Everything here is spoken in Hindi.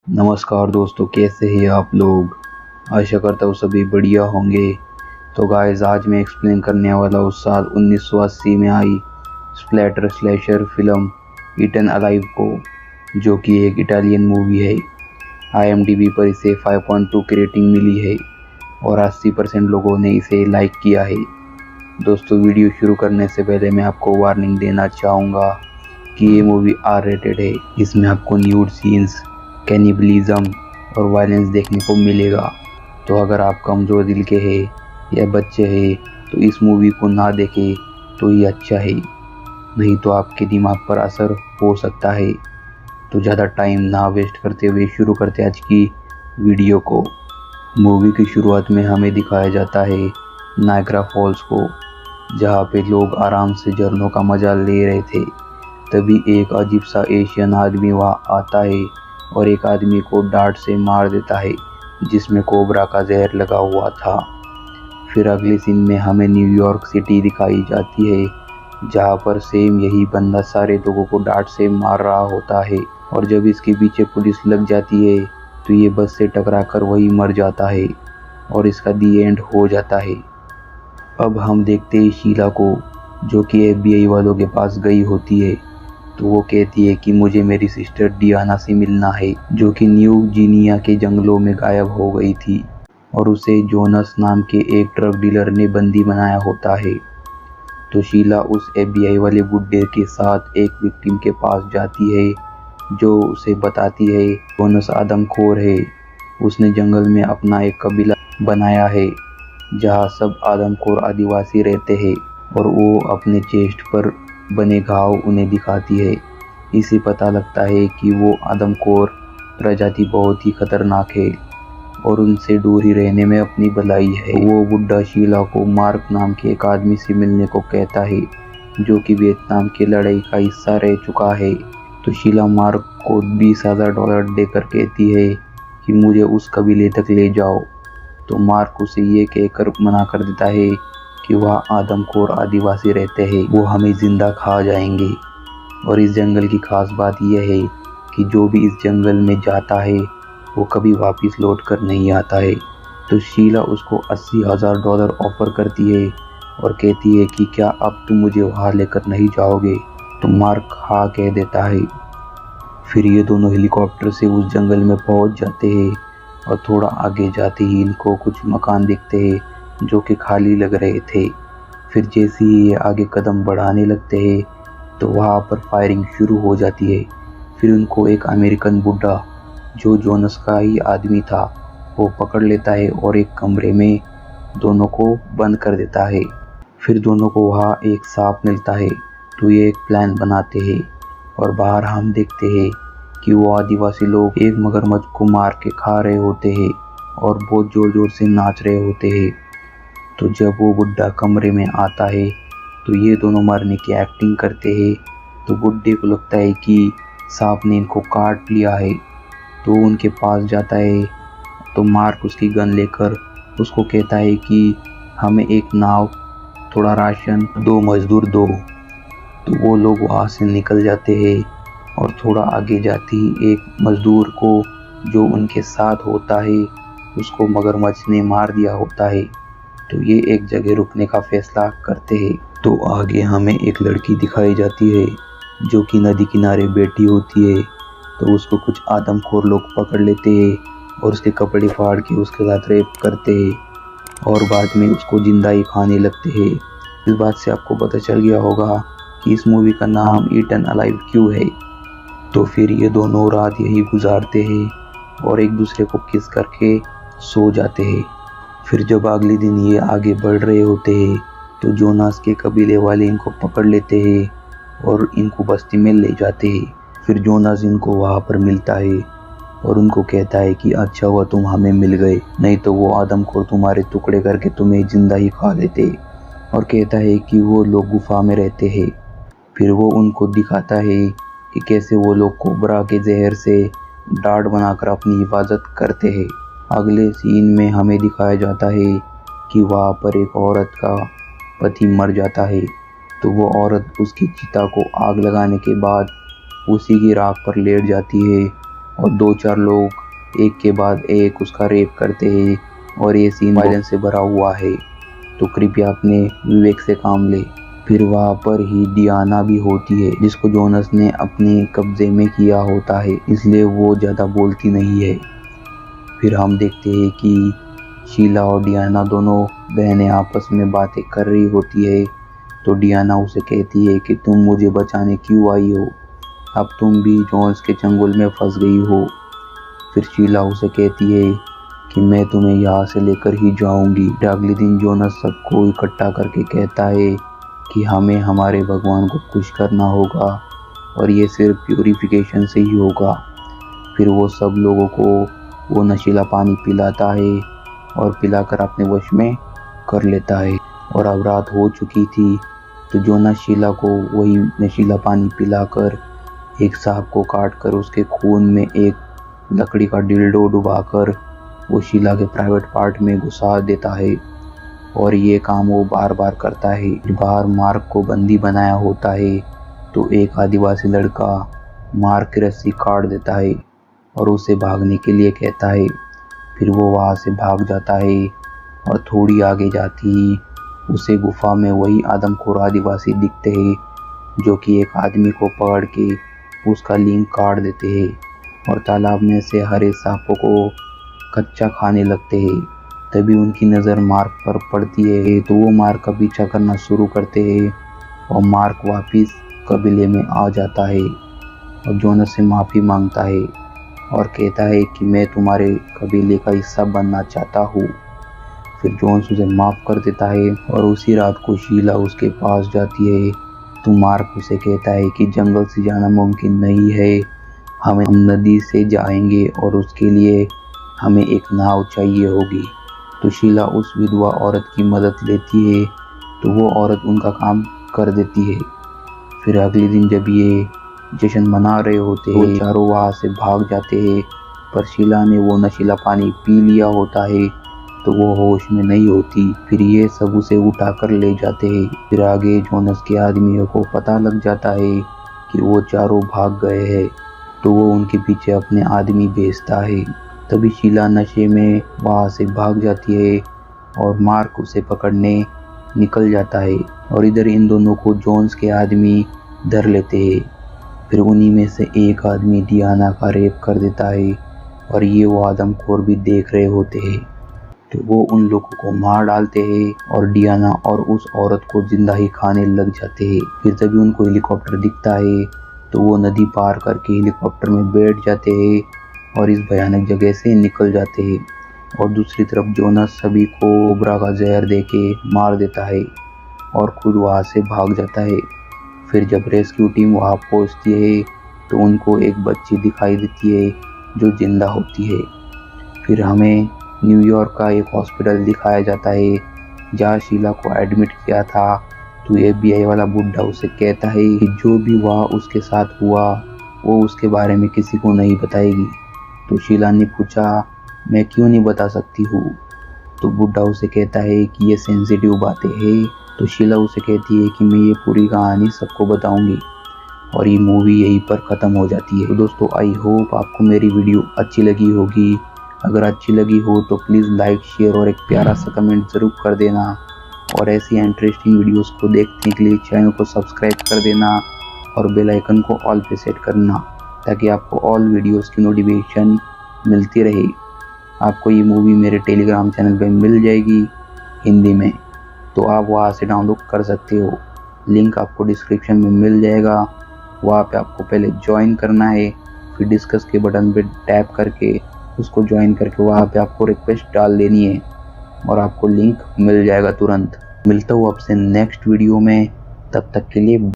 नमस्कार दोस्तों, कैसे हैं आप लोग। आशा करता हूँ सभी बढ़िया होंगे। तो गाइस, आज मैं एक्सप्लेन करने वाला हूँ साल 1980 में आई splatter slasher film Eaten Alive को, जो कि एक इटालियन मूवी है। IMDb पर इसे 5.2 की रेटिंग मिली है और 80% लोगों ने इसे लाइक किया है। दोस्तों, वीडियो शुरू करने से पहले मैं आपको वार्निंग देना चाहूँगा कि ये मूवी R-रेटेड है। इसमें आपको न्यूड सीन्स, कैनिबलिज्म और वायलेंस देखने को मिलेगा। तो अगर आप कमज़ोर दिल के हैं या बच्चे हैं तो इस मूवी को ना देखें तो ये अच्छा है, नहीं तो आपके दिमाग पर असर हो सकता है। तो ज़्यादा टाइम ना वेस्ट करते हुए शुरू करते आज की वीडियो को। मूवी की शुरुआत में हमें दिखाया जाता है नायग्रा फॉल्स को, जहाँ पे लोग आराम से झरनों का मजा ले रहे थे। तभी एक अजीब सा एशियन आदमी वहाँ आता है और एक आदमी को डांट से मार देता है जिसमें कोबरा का जहर लगा हुआ था। फिर अगले सीन में हमें न्यूयॉर्क सिटी दिखाई जाती है, जहाँ पर सेम यही बंदा सारे लोगों को डांट से मार रहा होता है। और जब इसके पीछे पुलिस लग जाती है तो ये बस से टकराकर वही मर जाता है और इसका दी एंड हो जाता है। अब हम देखते हैं शीला को, जो कि FBI वालों के पास गई होती है। तो वो कहती है कि मुझे मेरी सिस्टर डियाना से मिलना है, जो कि न्यू जीनिया के जंगलों में गायब हो गई थी और उसे जोनस नाम के एक ड्रग डीलर ने बंदी बनाया होता है। तो शीला उस FBI वाले बुड्ढे के साथ एक विक्टिम के पास जाती है, जो उसे बताती है जोनस आदमखोर है। उसने जंगल में अपना एक कबीला बनाया है जहाँ सब आदमखोर आदिवासी रहते हैं और वो अपने चेस्ट पर बने घाव उन्हें दिखाती है। इसे पता लगता है कि वो आदमखोर प्रजाति बहुत ही खतरनाक है और उनसे दूर ही रहने में अपनी भलाई है। वो बुड्ढा शीला को मार्क नाम के एक आदमी से मिलने को कहता है, जो कि वियतनाम की लड़ाई का हिस्सा रह चुका है। तो शीला मार्क को $20,000 देकर कहती है कि मुझे उस कबीले तक ले जाओ। तो मार्क उसे ये कहकर मना कर देता है कि वह आदमखोर आदिवासी रहते हैं, वो हमें जिंदा खा जाएंगे। और इस जंगल की खास बात यह है कि जो भी इस जंगल में जाता है वो कभी वापस लौट कर नहीं आता है। तो शीला उसको $80,000 ऑफर करती है और कहती है कि क्या अब तुम मुझे वहाँ लेकर नहीं जाओगे। तो मार्क हाँ कह देता है। फिर ये दोनों हेलीकॉप्टर से उस जंगल में पहुँच जाते हैं और थोड़ा आगे जाते ही इनको कुछ मकान दिखते हैं जो कि खाली लग रहे थे। फिर जैसे ही ये आगे कदम बढ़ाने लगते हैं तो वहाँ पर फायरिंग शुरू हो जाती है। फिर उनको एक अमेरिकन बुड्ढा, जो जोनस का ही आदमी था, वो पकड़ लेता है और एक कमरे में दोनों को बंद कर देता है। फिर दोनों को वहाँ एक सांप मिलता है। तो ये एक प्लान बनाते हैं और बाहर हम देखते हैं कि वो आदिवासी लोग एक मगरमच्छ को मार के खा रहे होते हैं और बहुत जोर जोर से नाच रहे होते हैं। तो जब वो बुड्ढा कमरे में आता है तो ये दोनों मरने की एक्टिंग करते हैं। तो बुड्ढे को लगता है कि सांप ने इनको काट लिया है, तो उनके पास जाता है। तो मार्क उसकी गन लेकर उसको कहता है कि हमें एक नाव, थोड़ा राशन, 2 मजदूर दो। तो वो लोग वहाँ से निकल जाते हैं और थोड़ा आगे जाते ही एक मजदूर को, जो उनके साथ होता है, उसको मगरमच्छ ने मार दिया होता है। तो ये एक जगह रुकने का फैसला करते हैं। तो आगे हमें एक लड़की दिखाई जाती है जो कि नदी किनारे बैठी होती है। तो उसको कुछ आदमखोर लोग पकड़ लेते हैं और उसके कपड़े फाड़ के उसके साथ रेप करते हैं और बाद में उसको जिंदा ही खाने लगते हैं। इस बात से आपको पता चल गया होगा कि इस मूवी का नाम ईटन अलाइव क्यों है। तो फिर ये दोनों रात यही गुजारते हैं और एक दूसरे को किस करके सो जाते हैं। फिर जब अगले दिन ये आगे बढ़ रहे होते हैं तो जोनास के कबीले वाले इनको पकड़ लेते हैं और इनको बस्ती में ले जाते हैं। फिर जोनास इनको वहाँ पर मिलता है और उनको कहता है कि अच्छा हुआ तुम हमें मिल गए, नहीं तो वो आदमखोर तुम्हारे टुकड़े करके तुम्हें जिंदा ही खा लेते। और कहता है कि वो लोग गुफा में रहते हैं। फिर वो उनको दिखाता है कि कैसे वो लोग कोबरा के जहर से डार्ट बनाकर अपनी हिफाजत करते हैं। अगले सीन में हमें दिखाया जाता है कि वहाँ पर एक औरत का पति मर जाता है। तो वो औरत उसकी चिता को आग लगाने के बाद उसी की राख पर लेट जाती है और 2-4 लोग एक के बाद एक उसका रेप करते हैं और ये सीन वायलेंस से भरा हुआ है, तो कृपया अपने विवेक से काम ले। फिर वहाँ पर ही डियाना भी होती है, जिसको जोनस ने अपने कब्जे में किया होता है, इसलिए वो ज़्यादा बोलती नहीं है। फिर हम देखते हैं कि शीला और डियाना दोनों बहनें आपस में बातें कर रही होती है, तो डियाना उसे कहती है कि तुम मुझे बचाने क्यों आई हो, अब तुम भी जोन्स के चंगुल में फंस गई हो। फिर शीला उसे कहती है कि मैं तुम्हें यहाँ से लेकर ही जाऊंगी। अगले दिन जोनस सबको इकट्ठा करके कहता है कि हमें हमारे भगवान को खुश करना होगा और ये सिर्फ प्यूरिफिकेशन से ही होगा। फिर वो सब लोगों को वो नशीला पानी पिलाता है और पिलाकर अपने वश में कर लेता है। और अब रात हो चुकी थी, तो जोनस शीला को वही नशीला पानी पिलाकर एक सांप को काटकर उसके खून में एक लकड़ी का डिल्डो डुबाकर वो शीला के प्राइवेट पार्ट में घुसा देता है। और ये काम वो बार बार करता है। बाहर मार्क को बंदी बनाया होता है, तो एक आदिवासी लड़का मार्क की रस्सी काट देता है और उसे भागने के लिए कहता है। फिर वो वहाँ से भाग जाता है और थोड़ी आगे जाती ही उसे गुफा में वही आदमखोर आदिवासी दिखते हैं, जो कि एक आदमी को पकड़ के उसका लिंग काट देते हैं और तालाब में से हरे सांपों को कच्चा खाने लगते हैं। तभी उनकी नज़र मार्क पर पड़ती है, तो वो मार्क का पीछा करना शुरू करते हैं और मार्क वापिस कबीले में आ जाता है और जोनस से माफ़ी मांगता है और कहता है कि मैं तुम्हारे कबीले का हिस्सा बनना चाहता हूँ। फिर जोन्स उसे माफ़ कर देता है और उसी रात को शीला उसके पास जाती है, तो मार्क उसे कहता है कि जंगल से जाना मुमकिन नहीं है, हम नदी से जाएंगे और उसके लिए हमें एक नाव चाहिए होगी। तो शीला उस विधवा औरत की मदद लेती है, तो वो औरत उनका काम कर देती है। फिर अगले दिन जब ये जश्न मना रहे होते हैं, तो चारों वहाँ से भाग जाते हैं, पर शीला ने वो नशीला पानी पी लिया होता है, तो वो होश में नहीं होती। फिर ये सब उसे उठाकर ले जाते हैं। फिर आगे जोनस के आदमियों को पता लग जाता है कि वो चारों भाग गए हैं, तो वो उनके पीछे अपने आदमी भेजता है। तभी शीला नशे में वहाँ से भाग जाती है और मार्क उसे पकड़ने निकल जाता है और इधर इन दोनों को जोन्स के आदमी धर लेते हैं। फिर उन्हीं में से एक आदमी डियाना का रेप कर देता है और ये वो आदमखोर भी देख रहे होते हैं, तो वो उन लोगों को मार डालते हैं और डियाना और उस औरत को जिंदा ही खाने लग जाते हैं। फिर तभी उनको हेलीकॉप्टर दिखता है, तो वो नदी पार करके हेलीकॉप्टर में बैठ जाते हैं और इस भयानक जगह से निकल जाते हैं। और दूसरी तरफ जोनस सभी को कोबरा का जहर देके मार देता है और खुद वहाँ से भाग जाता है। फिर जब रेस्क्यू टीम वहाँ पहुँचती है, तो उनको एक बच्ची दिखाई देती है जो जिंदा होती है। फिर हमें न्यूयॉर्क का एक हॉस्पिटल दिखाया जाता है जहाँ शीला को एडमिट किया था। तो FBI वाला बुड्ढा उसे कहता है कि जो भी वहाँ उसके साथ हुआ वो उसके बारे में किसी को नहीं बताएगी। तो शीला ने पूछा, मैं क्यों नहीं बता सकती हूँ? तो बुड्ढा उसे कहता है कि ये सेंसिटिव बातें हैं। तो शीला उसे कहती है कि मैं ये पूरी कहानी सबको बताऊंगी और ये मूवी यहीं पर ख़त्म हो जाती है। तो दोस्तों, आई होप आपको मेरी वीडियो अच्छी लगी होगी। अगर अच्छी लगी हो तो प्लीज़ लाइक, शेयर और एक प्यारा सा कमेंट ज़रूर कर देना और ऐसी इंटरेस्टिंग वीडियोस को देखने के लिए चैनल को सब्सक्राइब कर देना और बेल आइकन को ऑल पे सेट करना, ताकि आपको ऑल वीडियोस की नोटिफिकेशन मिलती रहे। आपको ये मूवी मेरे टेलीग्राम चैनल पे मिल जाएगी हिंदी में, तो आप वहाँ से डाउनलोड कर सकते हो। लिंक आपको डिस्क्रिप्शन में मिल जाएगा। वहाँ पे आपको पहले ज्वाइन करना है, फिर डिस्कस के बटन पे टैप करके उसको ज्वाइन करके वहाँ पे आपको रिक्वेस्ट डाल देनी है और आपको लिंक मिल जाएगा तुरंत। मिलता हूँ आपसे नेक्स्ट वीडियो में, तब तक के लिए